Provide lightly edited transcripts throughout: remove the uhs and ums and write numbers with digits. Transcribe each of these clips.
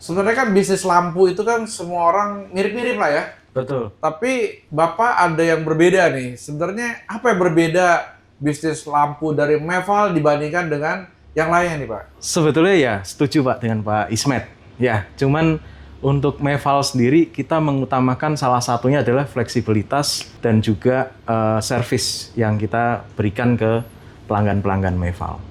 Sebenarnya kan bisnis lampu itu kan semua orang mirip-mirip lah ya. Betul. Tapi Bapak ada yang berbeda nih. Sebenarnya apa yang berbeda bisnis lampu dari Meval dibandingkan dengan yang lainnya nih Pak? Sebetulnya ya setuju Pak dengan Pak Ismet. Ya, cuman untuk Meval sendiri kita mengutamakan salah satunya adalah fleksibilitas dan juga servis yang kita berikan ke pelanggan-pelanggan Meval.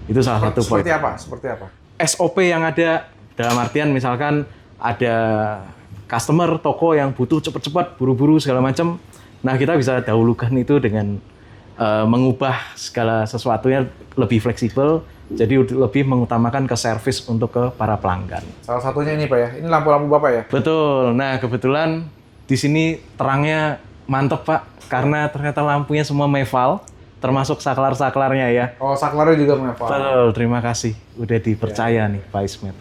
Itu salah satu poin. Seperti apa? Seperti apa? SOP yang ada dalam artian misalkan ada customer toko yang butuh cepat-cepat, buru-buru segala macam. Nah, kita bisa dahulukan itu dengan mengubah segala sesuatunya lebih fleksibel, jadi lebih mengutamakan ke servis untuk ke para pelanggan. Salah satunya ini Pak ya. Ini lampu-lampu Bapak ya? Betul. Nah, kebetulan di sini terangnya mantep Pak, karena ternyata lampunya semua Meval, termasuk saklar-saklarnya ya. Oh, saklarnya juga Meval. Betul, terima kasih udah dipercaya nih Pak Ismet.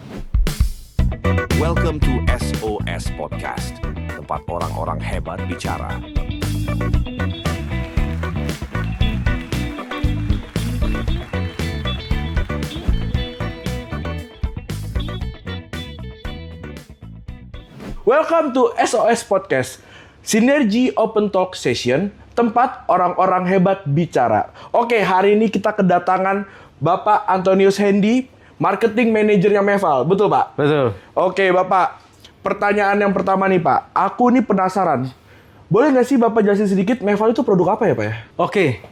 Welcome to SOS Podcast, tempat orang-orang hebat bicara. Welcome to SOS Podcast, Sinergi Open Talk Session, tempat orang-orang hebat bicara. Oke, hari ini kita kedatangan Bapak Antonius Hendy, Marketing Manajernya Meval. Betul, Pak? Betul. Oke, Bapak. Pertanyaan yang pertama nih, Pak. Aku nih penasaran. Boleh nggak sih Bapak jelasin sedikit Meval itu produk apa ya, Pak ya? Oke,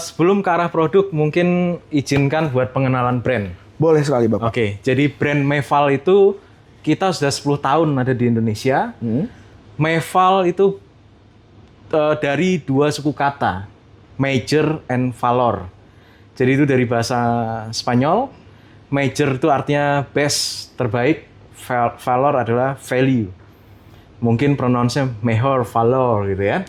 sebelum ke arah produk, mungkin izinkan buat pengenalan brand. Boleh sekali, Bapak. Oke, jadi brand Meval itu kita sudah 10 tahun ada di Indonesia. Meval itu dari dua suku kata, major and valor. Jadi itu dari bahasa Spanyol. Major itu artinya best, terbaik. Valor adalah value. Mungkin pronounce-nya mejor, valor gitu ya.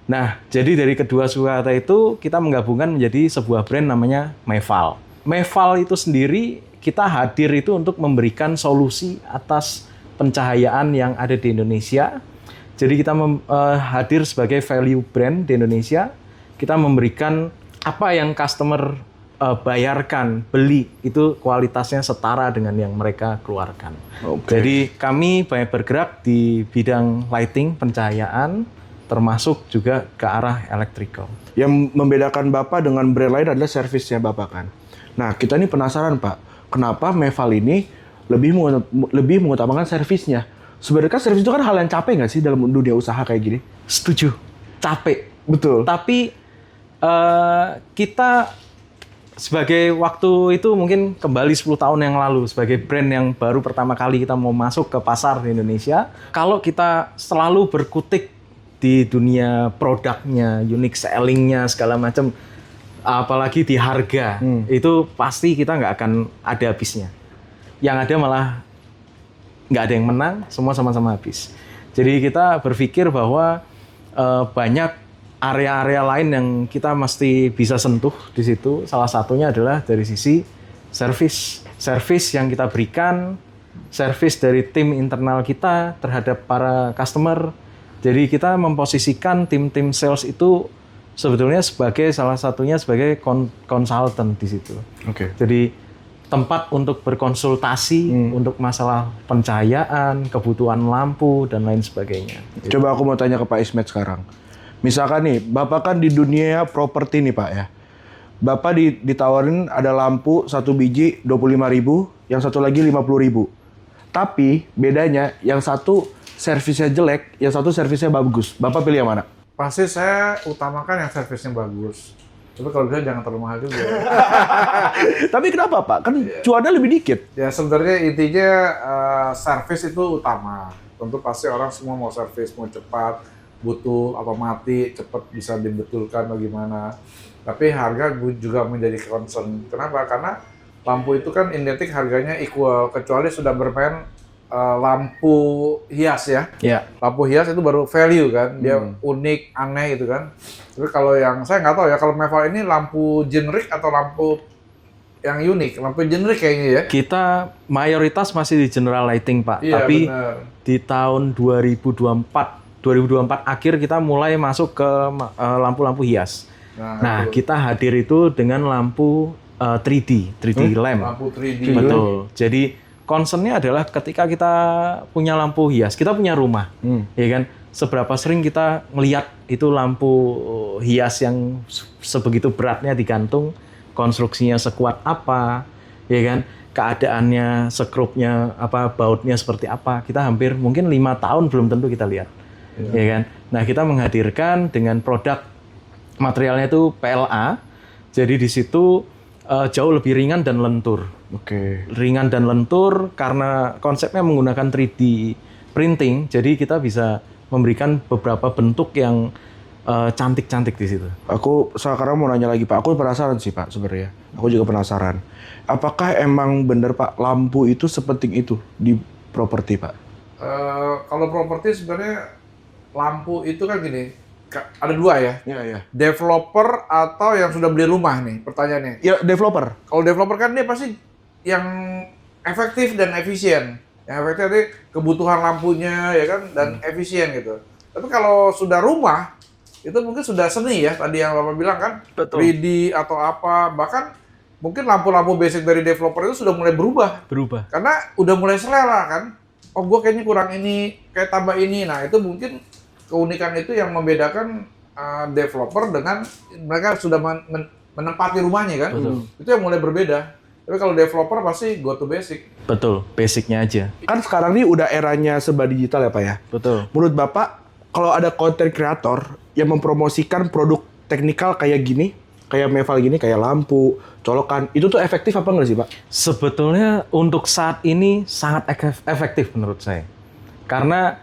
Nah, jadi dari kedua suku kata itu kita menggabungkan menjadi sebuah brand namanya Meval. Meval itu sendiri kita hadir itu untuk memberikan solusi atas pencahayaan yang ada di Indonesia. Jadi kita hadir sebagai value brand di Indonesia. Kita memberikan apa yang customer bayarkan, beli, itu kualitasnya setara dengan yang mereka keluarkan. Jadi kami banyak bergerak di bidang lighting, pencahayaan, termasuk juga ke arah electrical. Yang membedakan Bapak dengan brand lain adalah servisnya Bapak kan. Nah, kita ini penasaran Pak, kenapa Meval ini lebih mengutamakan servisnya? Sebenarnya kan servis itu kan hal yang capek nggak sih dalam dunia usaha kayak gini? Setuju, capek. Betul. Tapi kita sebagai waktu itu mungkin kembali 10 tahun yang lalu sebagai brand yang baru pertama kali kita mau masuk ke pasar di Indonesia. Kalau kita selalu berkutik di dunia produknya, unique selling-nya segala macam, apalagi di harga, itu pasti kita nggak akan ada habisnya. Yang ada malah nggak ada yang menang, semua sama-sama habis. Jadi kita berpikir bahwa banyak area-area lain yang kita mesti bisa sentuh di situ. Salah satunya adalah dari sisi service. Service yang kita berikan, service dari tim internal kita terhadap para customer. Jadi kita memposisikan tim-tim sales itu sebetulnya sebagai salah satunya sebagai konsultan di situ. Oke. Jadi tempat untuk berkonsultasi untuk masalah pencahayaan, kebutuhan lampu dan lain sebagainya. Coba aku mau tanya ke Pak Ismet sekarang. Misalkan nih, Bapak kan di dunia properti nih Pak ya. Bapak ditawarin ada lampu satu biji 25.000, yang satu lagi 50.000. Tapi bedanya yang satu servisnya jelek, yang satu servisnya bagus. Bapak pilih yang mana? Pasti saya utamakan yang servisnya bagus. Tapi kalau bisa jangan terlalu mahal juga. Tapi kenapa Pak? Kan cuannya lebih dikit. Ya sebenarnya intinya servis itu utama. Tentu pasti orang semua mau servis, mau cepat, butuh apa mati, cepat bisa dibetulkan bagaimana. Tapi harga juga menjadi concern. Kenapa? Karena lampu itu kan identik harganya equal, kecuali sudah bermain lampu hias ya. Ya. Lampu hias itu baru value kan, dia unik, aneh gitu kan. Tapi kalau yang saya nggak tahu ya, kalau Meval ini lampu generik atau lampu yang unik, lampu generik kayaknya ya. Kita mayoritas masih di general lighting Pak, Iya, tapi benar. di tahun 2024 akhir kita mulai masuk ke lampu-lampu hias. Nah, kita hadir itu dengan lampu 3D lamp. Lampu 3D. Betul. Jadi concernnya adalah ketika kita punya lampu hias, kita punya rumah, ya kan? Seberapa sering kita ngelihat itu lampu hias yang sebegitu beratnya digantung, konstruksinya sekuat apa, ya kan? Keadaannya, sekrupnya, bautnya seperti apa? Kita hampir mungkin 5 tahun belum tentu kita lihat, ya kan? Nah, kita menghadirkan dengan produk materialnya itu PLA, jadi di situ jauh lebih ringan dan lentur. Oke. Ringan dan lentur karena konsepnya menggunakan 3D printing, jadi kita bisa memberikan beberapa bentuk yang cantik-cantik di situ. Aku sekarang mau nanya lagi Pak, aku penasaran sih Pak sebenarnya. Aku juga penasaran. Apakah emang bener Pak lampu itu sepenting itu di properti Pak? Kalau properti sebenarnya lampu itu kan gini, ada 2 ya. Iya. Developer atau yang sudah beli rumah nih pertanyaannya. Ya developer. Kalau developer kan dia pasti yang efektif dan efisien. Yang efektif tadi kebutuhan lampunya ya kan dan efisien gitu. Tapi kalau sudah rumah itu mungkin sudah seni ya tadi yang Bapak bilang kan. Betul. 3D atau apa, bahkan mungkin lampu-lampu basic dari developer itu sudah mulai berubah. Karena udah mulai selera kan. Oh gue kayaknya kurang ini, kayak tambah ini. Nah itu mungkin keunikan itu yang membedakan developer dengan mereka sudah menempati rumahnya kan. Itu yang mulai berbeda. Tapi kalau developer pasti go to basic. Betul, basicnya aja. Kan sekarang ini udah eranya serba digital ya Pak ya? Betul. Menurut Bapak, kalau ada content creator yang mempromosikan produk teknikal kayak gini, kayak Meval gini, kayak lampu, colokan, itu tuh efektif apa nggak sih Pak? Sebetulnya untuk saat ini sangat efektif menurut saya. Karena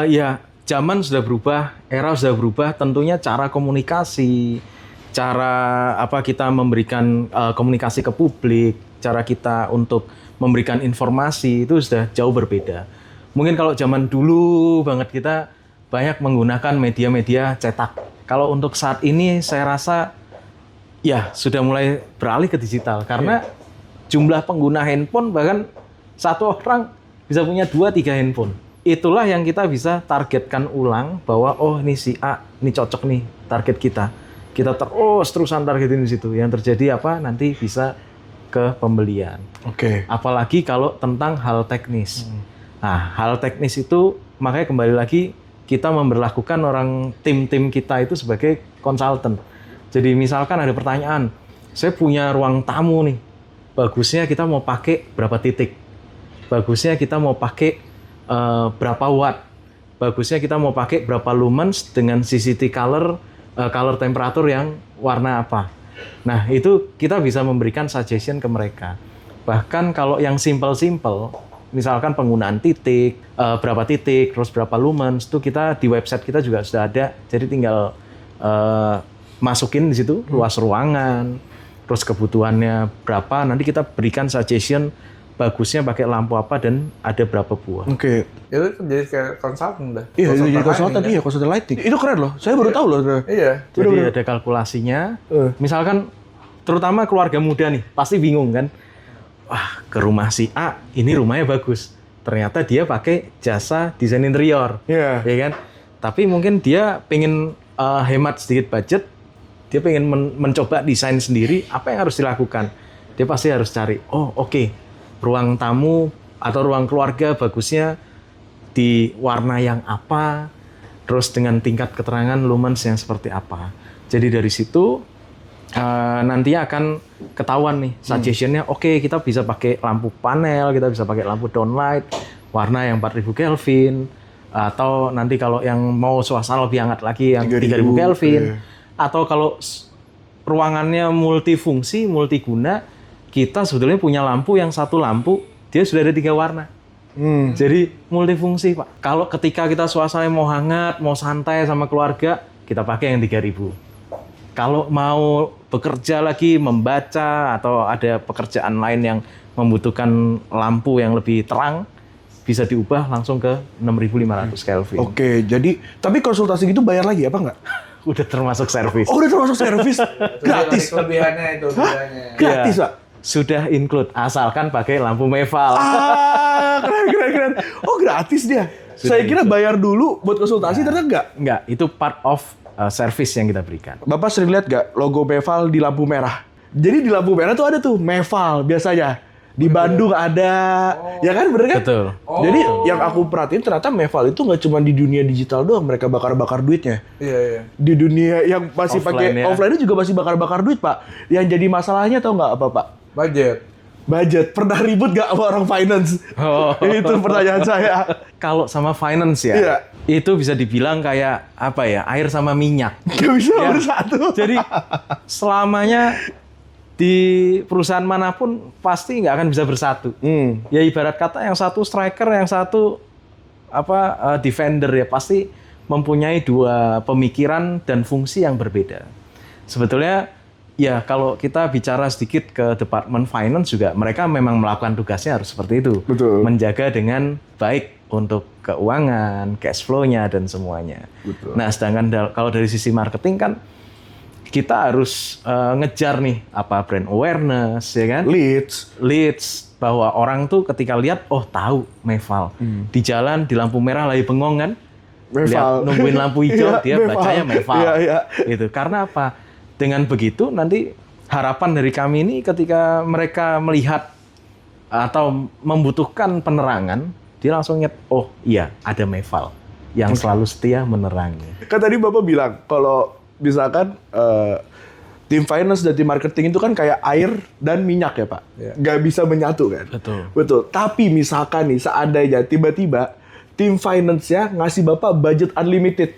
ya zaman sudah berubah, era sudah berubah, tentunya cara komunikasi, cara kita memberikan komunikasi ke publik, cara kita untuk memberikan informasi itu sudah jauh berbeda. Mungkin kalau zaman dulu banget kita banyak menggunakan media-media cetak. Kalau untuk saat ini saya rasa ya sudah mulai beralih ke digital karena jumlah pengguna handphone bahkan satu orang bisa punya 2-3 handphone. Itulah yang kita bisa targetkan ulang bahwa oh ini si A, ini cocok nih target kita. Kita terusan targetin di situ. Yang terjadi apa? Nanti bisa ke pembelian. Oke. Apalagi kalau tentang hal teknis. Nah, hal teknis itu makanya kembali lagi kita memberlakukan orang tim-tim kita itu sebagai konsultan. Jadi misalkan ada pertanyaan, saya punya ruang tamu nih. Bagusnya kita mau pakai berapa titik? Bagusnya kita mau pakai berapa watt? Bagusnya kita mau pakai berapa lumens dengan CCT color temperatur yang warna apa? Nah, itu kita bisa memberikan suggestion ke mereka. Bahkan kalau yang simple-simple, misalkan penggunaan titik, berapa titik, terus berapa lumens, itu kita di website kita juga sudah ada. Jadi tinggal masukin di situ luas ruangan, terus kebutuhannya berapa, nanti kita berikan suggestion bagusnya pakai lampu apa dan ada berapa buah. Oke. Itu jadi kayak konsultan dah. Iya, jadi konsultan iya, konsultan lighting. Itu keren loh. Saya baru tahu loh. Iya. Jadi ada kalkulasinya. Misalkan terutama keluarga muda nih, pasti bingung kan. Wah, ke rumah si A, ini rumahnya bagus. Ternyata dia pakai jasa desain interior. Iya. Ya kan? Tapi mungkin dia pengen hemat sedikit budget, dia pengen mencoba desain sendiri, apa yang harus dilakukan? Dia pasti harus cari, oh oke, ruang tamu atau ruang keluarga bagusnya di warna yang apa, terus dengan tingkat keterangan lumens yang seperti apa. Jadi dari situ nanti akan ketahuan nih suggestionnya, oke, kita bisa pakai lampu panel, kita bisa pakai lampu downlight, warna yang 4000 Kelvin, atau nanti kalau yang mau suasana lebih hangat lagi yang 3000 Kelvin, atau kalau ruangannya multifungsi, multiguna, kita sebetulnya punya lampu yang satu lampu, dia sudah ada 3 warna. Jadi multifungsi, Pak. Kalau ketika kita suasana mau hangat, mau santai sama keluarga, kita pakai yang 3000. Kalau mau bekerja lagi, membaca, atau ada pekerjaan lain yang membutuhkan lampu yang lebih terang, bisa diubah langsung ke 6500 Kelvin. Oke, jadi tapi konsultasi gitu bayar lagi apa nggak? Udah termasuk servis. Oh, udah termasuk servis? Gratis? Kelebihannya itu bedanya. Gratis, Pak? Sudah include, asalkan pakai lampu Meval. Keren. Oh, gratis dia? Saya kira bayar dulu buat konsultasi, ternyata nggak? Nggak, itu part of service yang kita berikan. Bapak sering lihat nggak logo Meval di lampu merah? Jadi di lampu merah tuh ada tuh Meval biasanya. Di Bandung ada, ya kan bener kan? Betul. Jadi yang aku perhatiin ternyata Meval itu nggak cuma di dunia digital doang mereka bakar-bakar duitnya. Iya. Di dunia yang masih pakai Offline, ya. offline juga masih bakar-bakar duit, Pak. Yang jadi masalahnya tau nggak apa, Pak? Budget. Pernah ribut nggak sama orang finance? Oh. Itu pertanyaan saya. Kalau sama finance ya, Iya. itu bisa dibilang kayak apa ya, air sama minyak. Gak bisa Ya. bersatu. Jadi selamanya di perusahaan manapun pasti nggak akan bisa bersatu. Ya ibarat kata yang satu striker, yang satu defender ya pasti mempunyai dua pemikiran dan fungsi yang berbeda. Sebetulnya ya kalau kita bicara sedikit ke Departemen Finance juga mereka memang melakukan tugasnya harus seperti itu. Betul. Menjaga dengan baik untuk keuangan, cash flow-nya dan semuanya. Betul. Nah, sedangkan kalau dari sisi marketing kan kita harus ngejar nih apa brand awareness ya kan? Leads bahwa orang tuh ketika lihat tahu Meval. Di jalan di lampu merah lagi bengong kan? Meval. Lihat nungguin lampu hijau dia Meval. bacanya Meval. Iya. Gitu. Karena apa? Dengan begitu nanti harapan dari kami ini ketika mereka melihat atau membutuhkan penerangan, dia langsung ingat, oh iya ada Meval yang selalu setia menerangi. Kan tadi Bapak bilang kalau misalkan tim finance dan tim marketing itu kan kayak air dan minyak ya Pak. Nggak bisa menyatu kan. Betul. Tapi misalkan nih seandainya tiba-tiba tim finance-nya ngasih Bapak budget unlimited.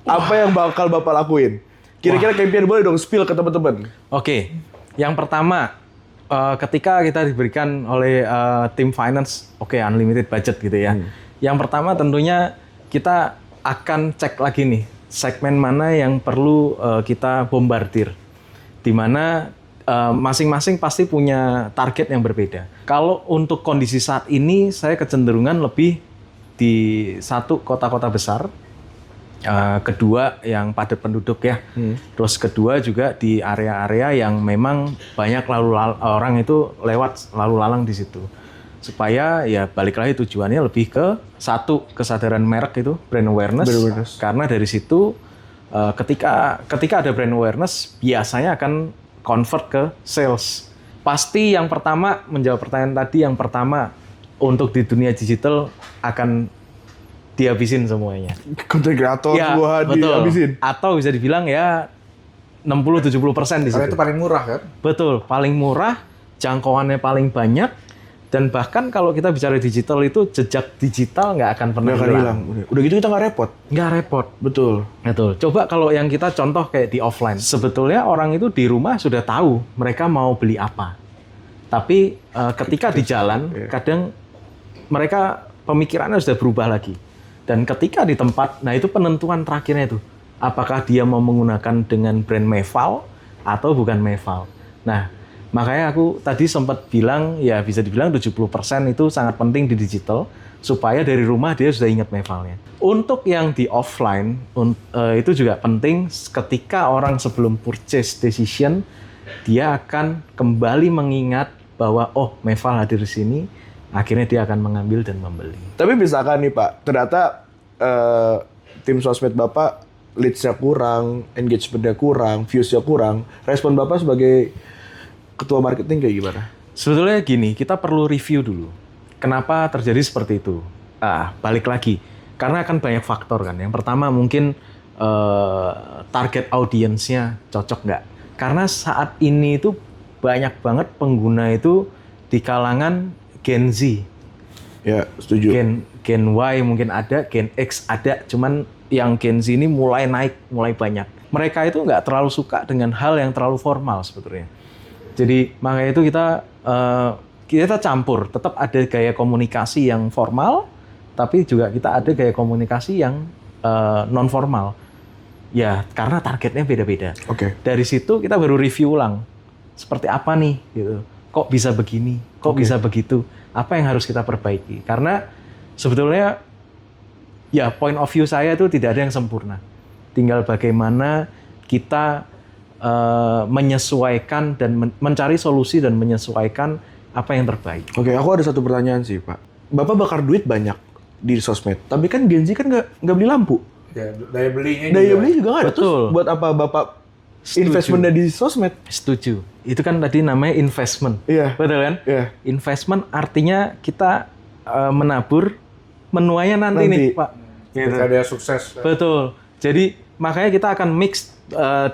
Apa yang bakal Bapak lakuin? Kira-kira campaign boleh dong spill ke teman-teman. Oke. Yang pertama ketika kita diberikan oleh tim finance unlimited budget gitu ya. Yang pertama tentunya kita akan cek lagi nih segmen mana yang perlu kita bombardir, di mana masing-masing pasti punya target yang berbeda. Kalau untuk kondisi saat ini, saya kecenderungan lebih di satu kota-kota besar, kedua yang padat penduduk ya, terus kedua juga di area-area yang memang banyak orang itu lewat lalu lalang di situ. Supaya ya balik lagi tujuannya lebih ke satu kesadaran merek itu brand awareness. Karena dari situ ketika ada brand awareness biasanya akan convert ke sales. Pasti yang pertama menjawab pertanyaan tadi, yang pertama untuk di dunia digital akan dihabisin semuanya. Content creator Ya, semua betul. dihabisin. Atau bisa dibilang ya 60-70% di situ. Karena itu paling murah kan? Betul, paling murah, jangkauannya paling banyak. Dan bahkan kalau kita bicara digital itu jejak digital nggak akan pernah hilang. Udah gitu kita nggak repot. Nggak repot. Betul. Coba kalau yang kita contoh kayak di offline. Sebetulnya orang itu di rumah sudah tahu mereka mau beli apa. Tapi ketika di jalan, kadang mereka pemikirannya sudah berubah lagi. Dan ketika di tempat, nah itu penentuan terakhirnya itu. Apakah dia mau menggunakan dengan brand Meval atau bukan Meval. Nah, makanya aku tadi sempat bilang, ya bisa dibilang 70% itu sangat penting di digital, supaya dari rumah dia sudah ingat Mevalnya. Untuk yang di offline, itu juga penting ketika orang sebelum purchase decision, dia akan kembali mengingat bahwa, oh Meval hadir di sini, akhirnya dia akan mengambil dan membeli. Tapi misalkan nih Pak, ternyata tim sosmed Bapak, leads-nya kurang, engagement-nya kurang, views-nya kurang, respon Bapak sebagai ketua marketing kayak gimana? Sebetulnya gini, kita perlu review dulu. Kenapa terjadi seperti itu? Balik lagi. Karena akan banyak faktor kan. Yang pertama mungkin target audiensnya cocok nggak? Karena saat ini itu banyak banget pengguna itu di kalangan Gen Z. Ya, setuju. Gen Y mungkin ada, Gen X ada. Cuman yang Gen Z ini mulai naik, mulai banyak. Mereka itu nggak terlalu suka dengan hal yang terlalu formal sebetulnya. Jadi makanya itu kita campur, tetap ada gaya komunikasi yang formal, tapi juga kita ada gaya komunikasi yang non formal. Ya karena targetnya beda-beda. Dari situ kita baru review ulang, seperti apa nih, gitu. Kok bisa begini, kok bisa begitu, apa yang harus kita perbaiki? Karena sebetulnya ya point of view saya itu tidak ada yang sempurna. Tinggal bagaimana kita menyesuaikan dan mencari solusi dan menyesuaikan apa yang terbaik. Aku ada satu pertanyaan sih Pak. Bapak bakar duit banyak di sosmed, tapi kan Gen Z kan nggak beli lampu. Ya, daya belinya Daya beli juga nggak ada. Betul. Terus buat apa Bapak investmentnya di sosmed. Setuju. Itu kan tadi namanya investment. Iya. Betul kan? Iya. Investment artinya kita menabur menuainya nanti nih, Pak. Ketika dia sukses. Betul. Jadi makanya kita akan mix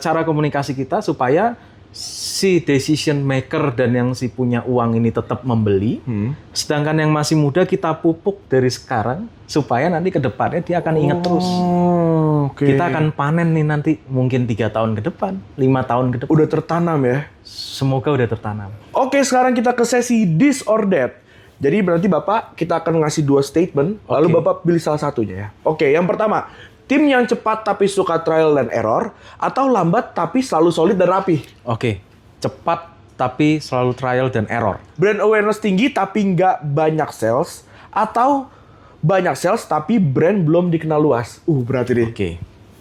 cara komunikasi kita supaya si decision maker dan yang si punya uang ini tetap membeli, sedangkan yang masih muda kita pupuk dari sekarang supaya nanti ke depannya dia akan ingat terus. Oh, oke. Kita akan panen nih nanti mungkin 3 tahun ke depan, 5 tahun ke depan. Udah tertanam ya. Semoga udah tertanam. Oke, sekarang kita ke sesi this or that. Jadi berarti Bapak kita akan ngasih 2 statement, lalu Oke. Bapak pilih salah satunya ya. Oke, yang pertama, tim yang cepat tapi suka trial dan error, atau lambat tapi selalu solid dan rapi. Oke, cepat tapi selalu trial dan error. Brand awareness tinggi tapi nggak banyak sales, atau banyak sales tapi brand belum dikenal luas. Berarti nih. Oke,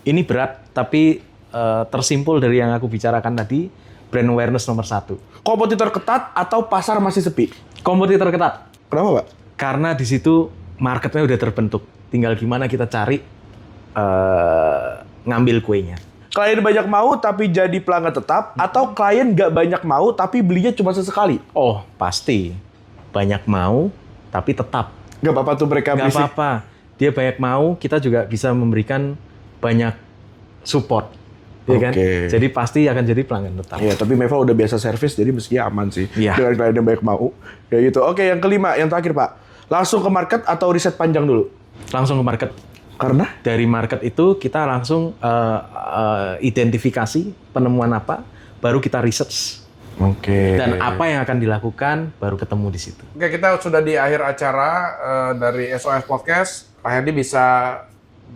ini berat tapi tersimpul dari yang aku bicarakan tadi, brand awareness nomor 1. Kompetitor ketat atau pasar masih sepi? Kompetitor ketat. Kenapa, Pak? Karena di situ marketnya udah terbentuk. Tinggal gimana kita cari ngambil kuenya. Klien banyak mau tapi jadi pelanggan tetap, atau klien nggak banyak mau tapi belinya cuma sesekali? Oh, pasti. Banyak mau, tapi tetap. Nggak apa-apa tuh mereka Nggak berisik. apa-apa. Dia banyak mau, kita juga bisa memberikan banyak support. Ya kan? Oke. Jadi pasti akan jadi pelanggan tetap. Iya, tapi Meva udah biasa servis, jadi mestinya aman sih. Iya. Dengan klien yang banyak mau. Kayak gitu. Oke, yang kelima, yang terakhir, Pak. Langsung ke market atau riset panjang dulu? Langsung ke market. Karena? Dari market itu kita langsung identifikasi penemuan apa, baru kita research. Oke. Dan apa yang akan dilakukan, baru ketemu di situ. Oke, kita sudah di akhir acara dari SOS Podcast. Pak Hendy bisa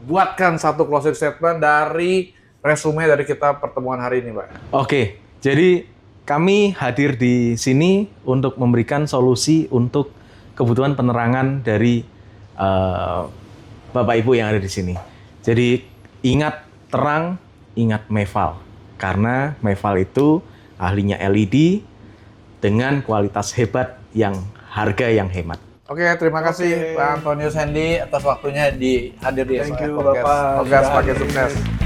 buatkan satu closing statement dari resume dari kita pertemuan hari ini, Pak. Oke, jadi kami hadir di sini untuk memberikan solusi untuk kebutuhan penerangan dari Bapak Ibu yang ada di sini. Jadi ingat terang, ingat Meval. Karena Meval itu ahlinya LED dengan kualitas hebat yang harga yang hemat. Oke, terima kasih Pak Antonius Hendy atas waktunya hadir di Thank SOS you, Podcast. Bapak. Semoga semakin sukses.